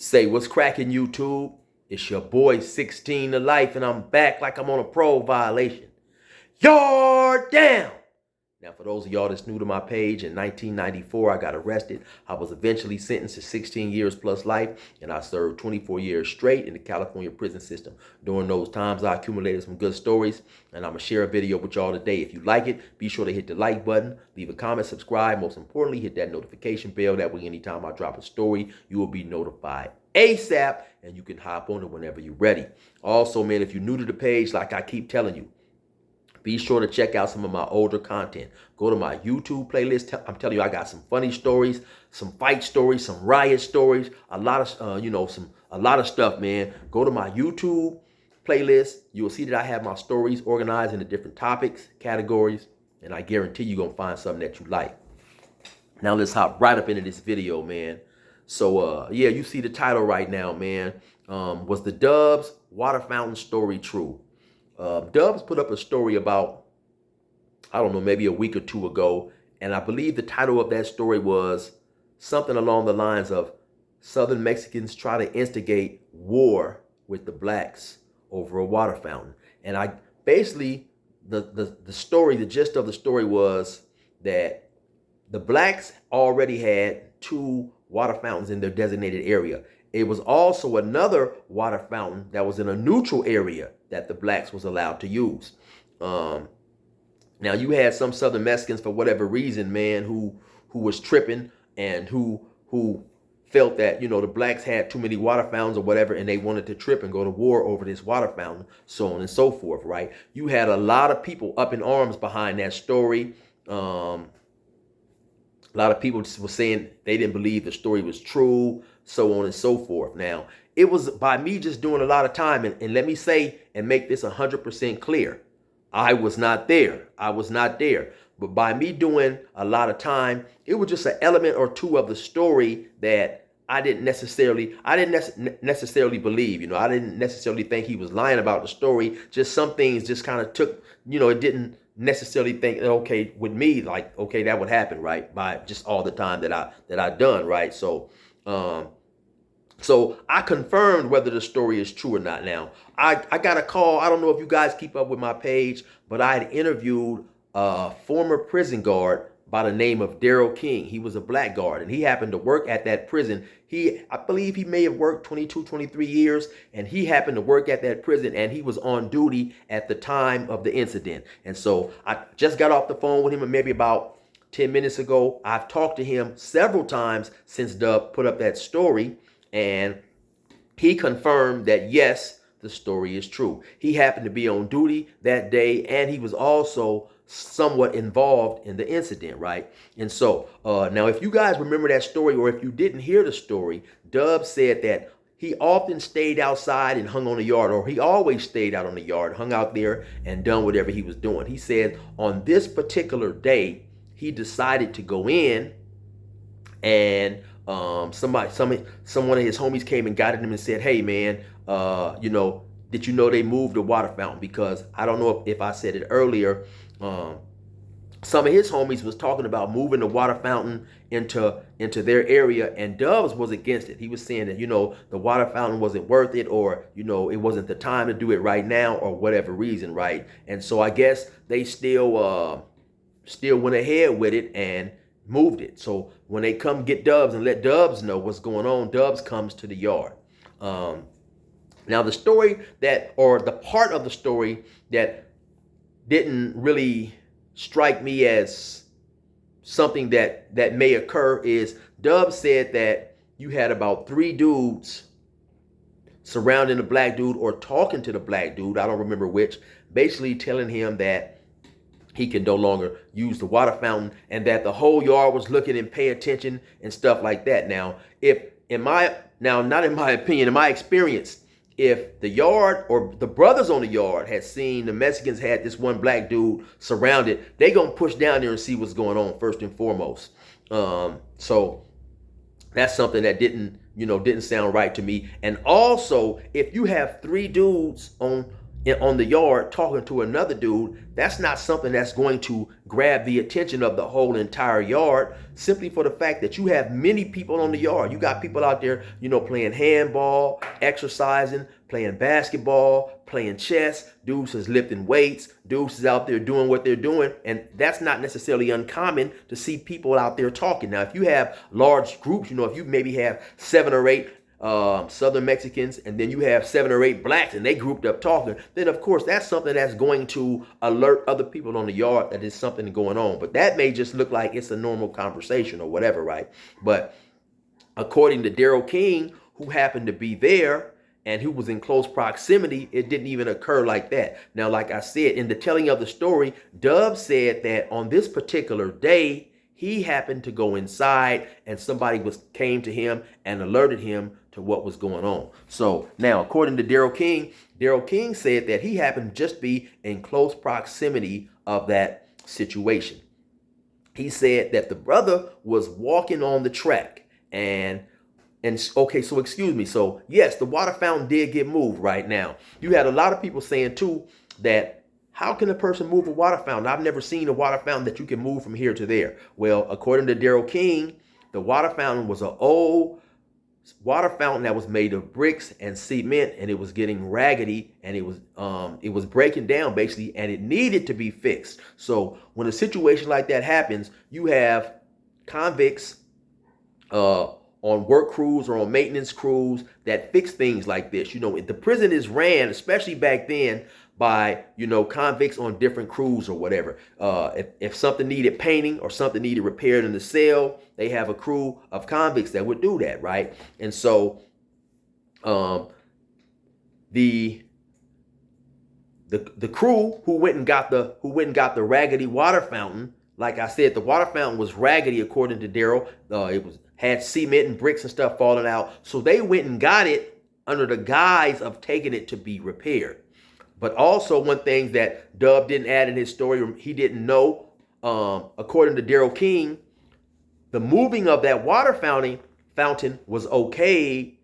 Say what's cracking, YouTube? It's your boy 16 to life, and I'm back like I'm on a parole violation. Yard down! Now, for those of y'all that's new to my page, in 1994, I got arrested. I was eventually sentenced to 16 years plus life, and I served 24 years straight in the California prison system. During those times, I accumulated some good stories, and I'm going to share a video with y'all today. If you like it, be sure to hit the like button, leave a comment, subscribe. Most importantly, hit that notification bell. That way, anytime I drop a story, you will be notified ASAP, and you can hop on it whenever you're ready. Also, man, if you're new to the page, like I keep telling you, be sure to check out some of my older content. Go to my YouTube playlist. I'm telling you, I got some funny stories, some fight stories, some riot stories, a lot of a lot of stuff, man. Go to my YouTube playlist. You will see that I have my stories organized into different topics, categories, and I guarantee you're gonna find something that you like. Now let's hop right up into this video, man. So yeah, you see the title right now, man. Was the Dubs water fountain story true? Dubs put up a story about, I don't know, maybe a week or two ago, and I believe the title of that story was something along the lines of Southern Mexicans try to instigate war with the blacks over a water fountain. And I basically, the story, the gist of the story was that the blacks already had 2 water fountains in their designated area. It was also another water fountain that was in a neutral area that the blacks was allowed to use. Now you had some Southern Mexicans, for whatever reason, man, who was tripping and who felt that, you know, the blacks had too many water fountains or whatever, and they wanted to trip and go to war over this water fountain, so on and so forth, right? You had a lot of people up in arms behind that story. A lot of people were saying they didn't believe the story was true, so on and so forth. Now, it was by me just doing a lot of time, and let me say and make this 100% clear. I was not there. I was not there. But by me doing a lot of time, it was just an element or two of the story that I didn't necessarily believe. You know, I didn't necessarily think he was lying about the story. Just some things just kind of took, you know, it didn't necessarily think, okay, with me, like, okay, that would happen, right? By just all the time that I done, right? So I confirmed whether the story is true or not. Now, I got a call. I don't know if you guys keep up with my page, but I had interviewed a former prison guard by the name of Daryl King. He was a black guard, and he happened to work at that prison. I believe he may have worked 22, 23 years, and he happened to work at that prison, and he was on duty at the time of the incident. And so I just got off the phone with him maybe about 10 minutes ago. I've talked to him several times since Dub put up that story, and he confirmed that, yes, the story is true. He happened to be on duty that day, and he was also somewhat involved in the incident, right? And so now, if you guys remember that story, or if you didn't hear the story, Dub said that he often stayed outside and hung on the yard, or he always stayed out on the yard, hung out there and done whatever he was doing. He said on this particular day, he decided to go in, and some of his homies came and got at him and said, hey, man, you know, did you know they moved the water fountain? Because I don't know if I said it earlier, some of his homies was talking about moving the water fountain into their area, and Dubs was against it. He was saying that, you know, the water fountain wasn't worth it, or, you know, it wasn't the time to do it right now, or whatever reason, right? And so I guess they still went ahead with it and moved it. So when they come get Dubs and let Dubs know what's going on, Dubs comes to the yard. Now the story that, or the part of the story that didn't really strike me as something that may occur is Dubs said that you had about 3 dudes surrounding the black dude or talking to the black dude, I don't remember which, basically telling him that he can no longer use the water fountain and that the whole yard was looking and pay attention and stuff like that. Now, not in my opinion, in my experience, if the yard or the brothers on the yard had seen the Mexicans had this one black dude surrounded, they gonna push down there and see what's going on first and foremost. So that's something that didn't sound right to me. And also, if you have 3 dudes on the yard talking to another dude, that's not something that's going to grab the attention of the whole entire yard, simply for the fact that you have many people on the yard. You got people out there, playing handball, exercising, playing basketball, playing chess. Dudes is lifting weights. Dudes is out there doing what they're doing. And that's not necessarily uncommon to see people out there talking. Now, if you have large groups, if you maybe have 7 or 8 Southern Mexicans, and then you have 7 or 8 blacks, and they grouped up talking, then of course that's something that's going to alert other people on the yard that there's something going on. But that may just look like it's a normal conversation or whatever, right? But according to Daryl King, who happened to be there and who was in close proximity, it didn't even occur like that. Now, like I said, in the telling of the story, Dub said that on this particular day, he happened to go inside and somebody came to him and alerted him to what was going on. So now, according to Daryl King said that he happened to just be in close proximity of that situation. He said that the brother was walking on the track and okay, so excuse me. So yes, the water fountain did get moved right now. You had a lot of people saying too that how can a person move a water fountain? I've never seen a water fountain that you can move from here to there. Well, according to Daryl King, the water fountain was an old water fountain that was made of bricks and cement, and it was getting raggedy, and it was breaking down basically, and it needed to be fixed. So when a situation like that happens, you have convicts on work crews or on maintenance crews that fix things like this. The prison is ran, especially back then, by convicts on different crews or whatever. If something needed painting or something needed repaired in the cell, they have a crew of convicts that would do that, right? And so the crew who went and got the raggedy water fountain, like I said, the water fountain was raggedy according to Daryl. It had cement and bricks and stuff falling out. So they went and got it under the guise of taking it to be repaired. But also one thing that Dub didn't add in his story, or he didn't know, according to Daryl King, the moving of that water fountain was okayed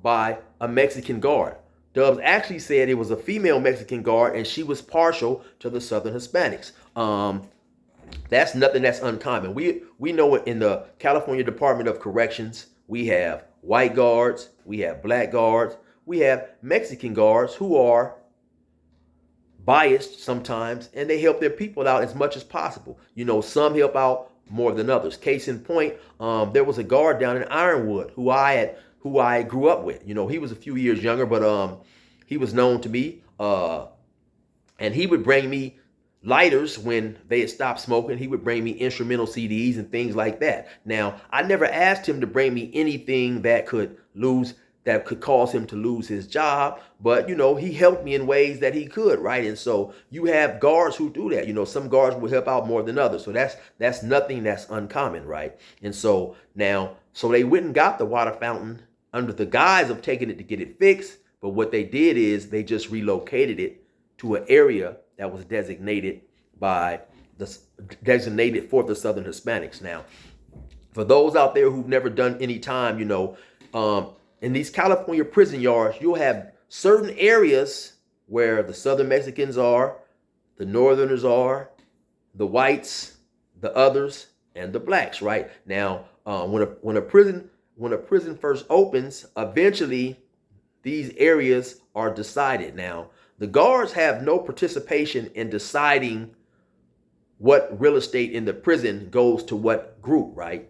by a Mexican guard. Dubs actually said it was a female Mexican guard, and she was partial to the Southern Hispanics. That's nothing that's uncommon. We know it in the California Department of Corrections. We have white guards, we have black guards, we have Mexican guards who are biased sometimes, and they help their people out as much as possible. Some help out more than others. Case in point, there was a guard down in Ironwood who I grew up with. He was a few years younger, but he was known to me, and he would bring me lighters when they had stopped smoking. He would bring me instrumental CDs and things like that. Now, I never asked him to bring me anything that could cause him to lose his job, but he helped me in ways that he could, right? And so you have guards who do that. Some guards will help out more than others. So that's nothing that's uncommon, right? And so now, they went and got the water fountain under the guise of taking it to get it fixed, but what they did is they just relocated it to an area that was designated for the Southern Hispanics. Now, for those out there who've never done any time, in these California prison yards, you'll have certain areas where the Southern Mexicans are, the Northerners are, the whites, the others, and the blacks, right? Now, when a prison first opens, eventually these areas are decided. Now, the guards have no participation in deciding what real estate in the prison goes to what group, right?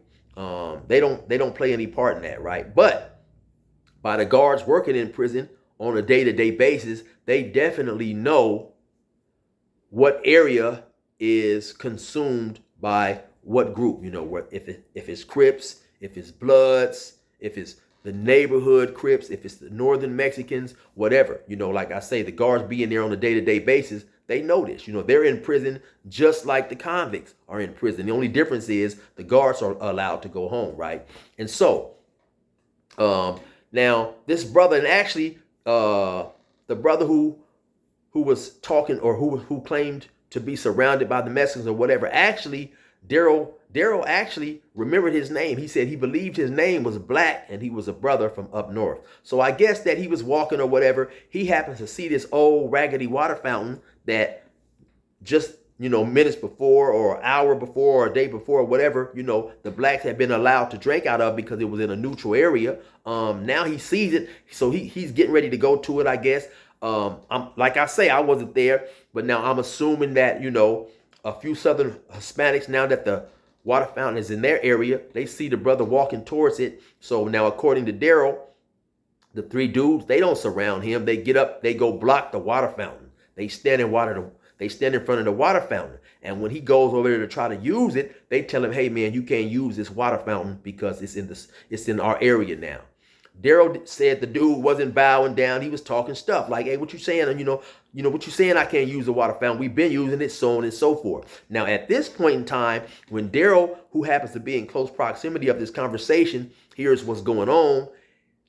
They don't play any part in that, right? But by the guards working in prison on a day-to-day basis, they definitely know what area is consumed by what group. If it's Crips, if it's Bloods, if it's the neighborhood Crips, if it's the Northern Mexicans, whatever. Like I say, the guards being there on a day-to-day basis, they know this. They're in prison just like the convicts are in prison. The only difference is the guards are allowed to go home, right? And so, now this brother, and actually, the brother who was talking, or who claimed to be surrounded by the Mexicans or whatever, actually, Daryl Daryl actually remembered his name. He said he believed his name was Black and he was a brother from up north. So I guess that he was walking or whatever. He happens to see this old raggedy water fountain that just, minutes before or an hour before or a day before or whatever, the blacks had been allowed to drink out of because it was in a neutral area. Now he sees it. So he's getting ready to go to it, I guess. Like I say, I wasn't there, but now I'm assuming that, a few Southern Hispanics, now that the water fountain is in their area, they see the brother walking towards it. So now, according to Daryl, the three dudes, they don't surround him. They get up, they go block the water fountain. They stand in front of the water fountain. And when he goes over there to try to use it, they tell him, hey man, you can't use this water fountain because it's in our area now. Daryl said the dude wasn't bowing down. He was talking stuff like, hey, what you saying? And what you saying? I can't use the water fountain. We've been using it, so on and so forth. Now, at this point in time, when Daryl, who happens to be in close proximity of this conversation, hears what's going on,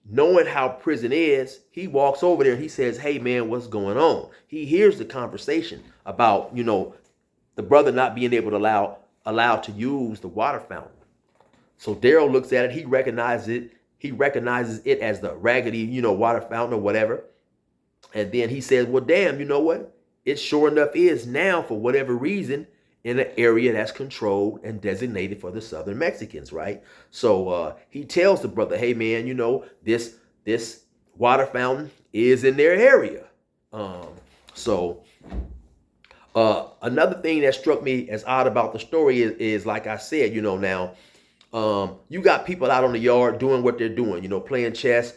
knowing how prison is, he walks over there and he says, hey man, what's going on? He hears the conversation about, the brother not being able to allowed to use the water fountain. So Daryl looks at it, he recognizes it as the raggedy, water fountain or whatever. And then he says, well, damn, you know what? It sure enough is now, for whatever reason, in an area that's controlled and designated for the Southern Mexicans, right? So he tells the brother, hey man, this water fountain is in their area. Another thing that struck me as odd about the story is like I said, now, you got people out on the yard doing what they're doing, playing chess,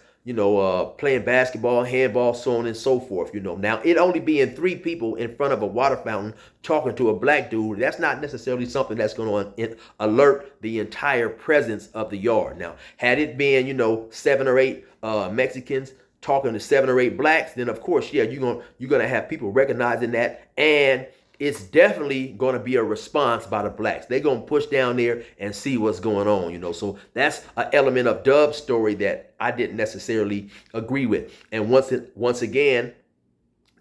playing basketball, handball, so on and so forth, Now, it only being three people in front of a water fountain talking to a black dude, that's not necessarily something that's going to alert the entire presence of the yard. Now, had it been, 7 or 8 Mexicans talking to 7 or 8 blacks, then of course, yeah, you're gonna have people recognizing that, and it's definitely going to be a response by the blacks. They're going to push down there and see what's going on, So that's an element of Dub's story that I didn't necessarily agree with. And once again,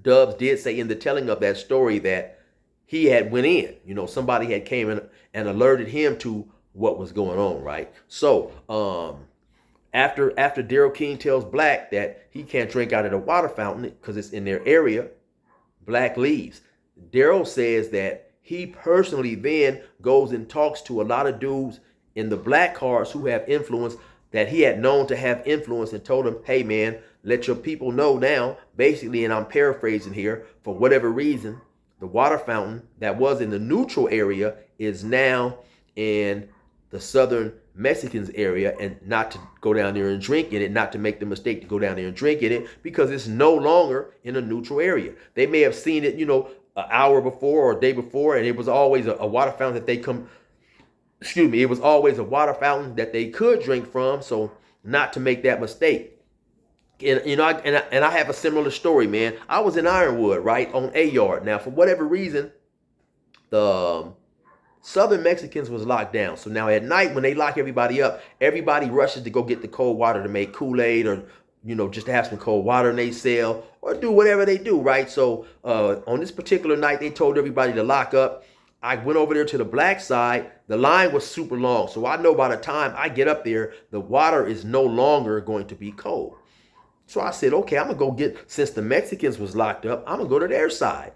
Dubs did say in the telling of that story that he had went in. Somebody had came in and alerted him to what was going on, right? So after Daryl King tells Black that he can't drink out of the water fountain because it's in their area, Black leaves. Daryl says that he personally then goes and talks to a lot of dudes in the black cars who have influence, that he had known to have influence, and told them, hey man, let your people know now, basically, and I'm paraphrasing here, for whatever reason, the water fountain that was in the neutral area is now in the Southern Mexicans area, and not to go down there and drink in it, not to make the mistake to go down there and drink in it, because it's no longer in a neutral area. They may have seen it, an hour before or a day before, and it was always a water fountain that it was always a water fountain that they could drink from, so not to make that mistake. And I have a similar story, man. I was in Ironwood, right, on A Yard. Now, for whatever reason, the Southern Mexicans was locked down. So now at night, when they lock everybody up, everybody rushes to go get the cold water to make Kool-Aid, or just to have some cold water in they cell, or do whatever they do, right? So on this particular night, they told everybody to lock up. I went over there to the black side. The line was super long. So I know by the time I get up there, the water is no longer going to be cold. So I said, okay, I'm going to go since the Mexicans was locked up, I'm going to go to their side.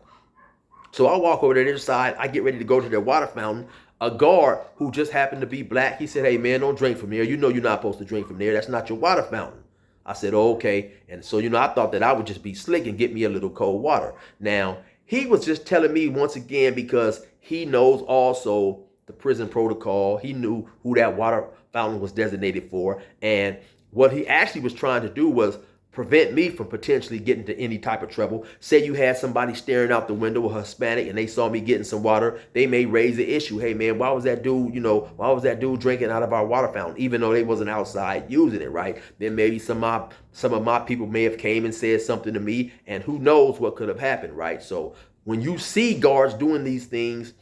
So I walk over to their side. I get ready to go to their water fountain. A guard who just happened to be black, he said, hey man, don't drink from there. You're not supposed to drink from there. That's not your water fountain. I said, oh, okay. And so, I thought that I would just be slick and get me a little cold water. Now, he was just telling me once again, because he knows also the prison protocol. He knew who that water fountain was designated for. And what he actually was trying to do was prevent me from potentially getting into any type of trouble. Say you had somebody staring out the window, a Hispanic, and they saw me getting some water, they may raise the issue. Hey man, why was that dude drinking out of our water fountain, even though they wasn't outside using it, right? Then maybe some of my people may have came and said something to me, and who knows what could have happened, right? So when you see guards doing these things,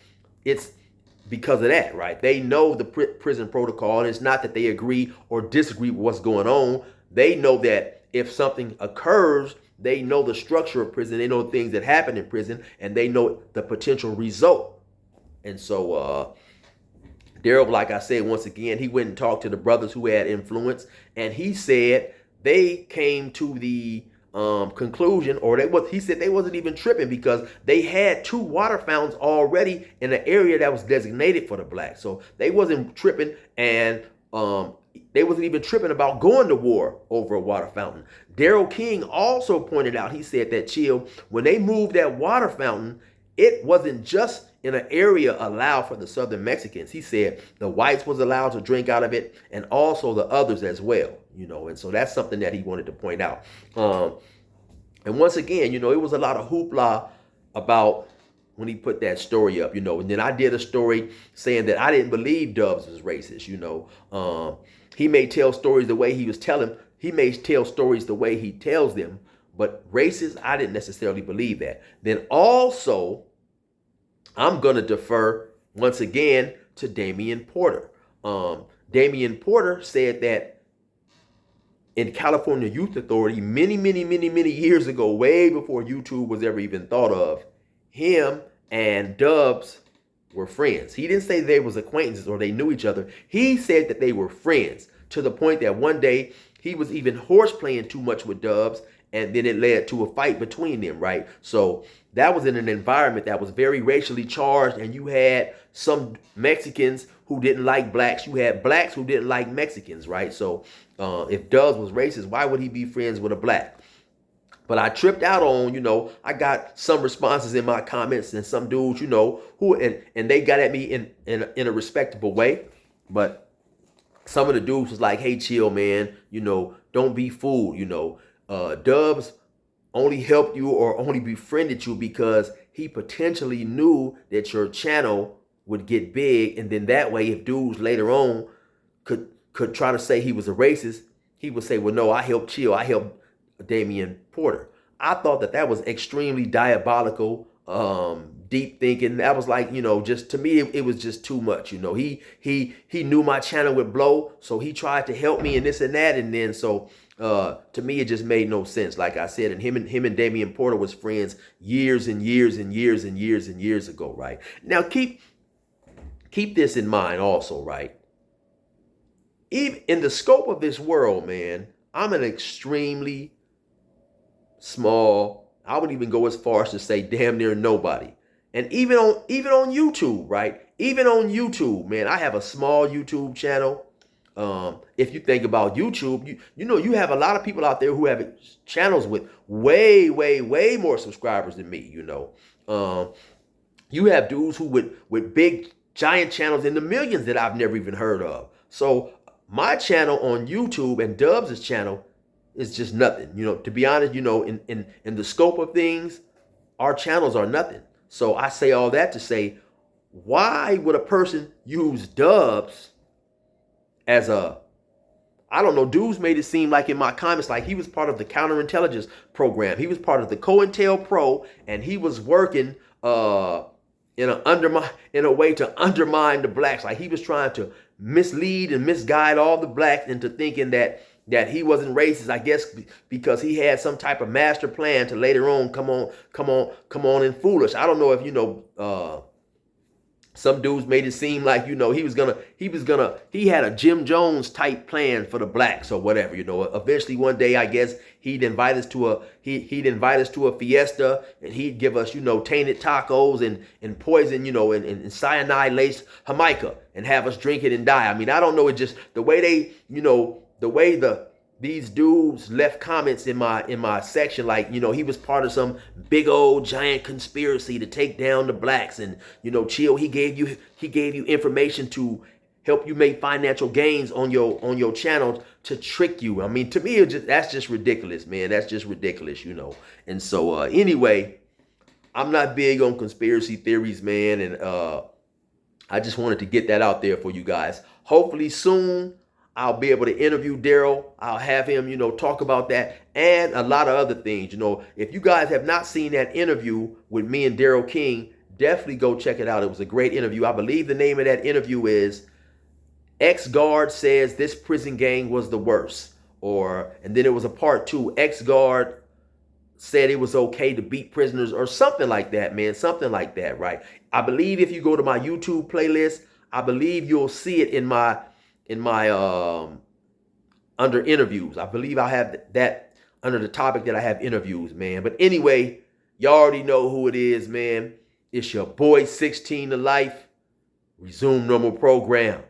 it's because of that, right? They know the prison protocol, and it's not that they agree or disagree with what's going on. They know that if something occurs, they know the structure of prison, they know things that happen in prison, and they know the potential result. And so Daryl, like I said, once again, he went and talked to the brothers who had influence, and he said they came to the conclusion, or he said they wasn't even tripping because they had 2 water fountains already in an area that was designated for the blacks. So they wasn't tripping, and they wasn't even tripping about going to war over a water fountain. Daryl King also pointed out, he said that, chill, when they moved that water fountain, it wasn't just in an area allowed for the Southern Mexicans. He said the whites was allowed to drink out of it, and also the others as well, and so that's something that he wanted to point out. And once again, it was a lot of hoopla about when he put that story up, and then I did a story saying that I didn't believe Dubs was racist. He may tell stories the way he was telling. He may tell stories the way he tells them, but racist, I didn't necessarily believe that. Then also, I'm going to defer once again to Damian Porter. Damian Porter said that in California Youth Authority many, many, many, many years ago, way before YouTube was ever even thought of, him and Dubs were friends. He didn't say they was acquaintances or they knew each other. He said that they were friends, to the point that one day he was even horse playing too much with Dubs, and then it led to a fight between them, right? So that was in an environment that was very racially charged, and you had some Mexicans who didn't like blacks. You had blacks who didn't like Mexicans, right? So if Dubs was racist, why would he be friends with a black? But I tripped out on, I got some responses in my comments, and some dudes, who and they got at me in a respectable way. But some of the dudes was like, hey, chill, man, don't be fooled, Dubs only helped you or only befriended you because he potentially knew that your channel would get big, and then that way, if dudes later on could try to say he was a racist, he would say, well, no, I helped Chill, I helped Damian Porter. I thought that was extremely diabolical, deep thinking. That was like, just to me, it was just too much. He knew my channel would blow, so he tried to help me and this and that, and then so to me, it just made no sense. Like I said, and him and Damian Porter was friends years and years and years and years and years ago, right? Now keep this in mind also, right? Even in the scope of this world, man, I'm an extremely small, I would even go as far as to say damn near nobody. And even on YouTube, right? Even on YouTube, man, I have a small YouTube channel. If you think about YouTube, you have a lot of people out there who have channels with way, way, way more subscribers than me, You have dudes who with big, giant channels in the millions that I've never even heard of. So my channel on YouTube and Dubs' channel is just nothing. To be honest, in the scope of things, our channels are nothing. So I say all that to say, why would a person use Dubs as I don't know, dudes made it seem like in my comments, like he was part of the counterintelligence program. He was part of the COINTELPRO, and he was working in a way to undermine the blacks. Like he was trying to mislead and misguide all the blacks into thinking that he wasn't racist, I guess, because he had some type of master plan to later on come on and fool us. I don't know if some dudes made it seem like, he had a Jim Jones type plan for the blacks or whatever, Eventually one day, I guess he'd invite us to a fiesta, and he'd give us, tainted tacos and poison, and cyanide laced Jamaica, and have us drink it and die. I mean, I don't know. It just the way they, the way these dudes left comments in my section, like, he was part of some big old giant conspiracy to take down the blacks, and Chill, he gave you information to help you make financial gains on your channel to trick you. I mean, to me, that's just ridiculous, man. That's just ridiculous, And so anyway, I'm not big on conspiracy theories, man, and I just wanted to get that out there for you guys. Hopefully soon I'll be able to interview Daryl. I'll have him, talk about that and a lot of other things. If you guys have not seen that interview with me and Daryl King, definitely go check it out. It was a great interview. I believe the name of that interview is Ex-Guard Says This Prison Gang Was the Worst. And then it was a part 2. Ex-Guard said it was okay to beat prisoners or something like that, man. Something like that, right? I believe if you go to my YouTube playlist, I believe you'll see it in my under interviews. I believe I have that under the topic that I have interviews, man. But anyway, you already know who it is, man. It's your boy 16 to life. Resume normal program.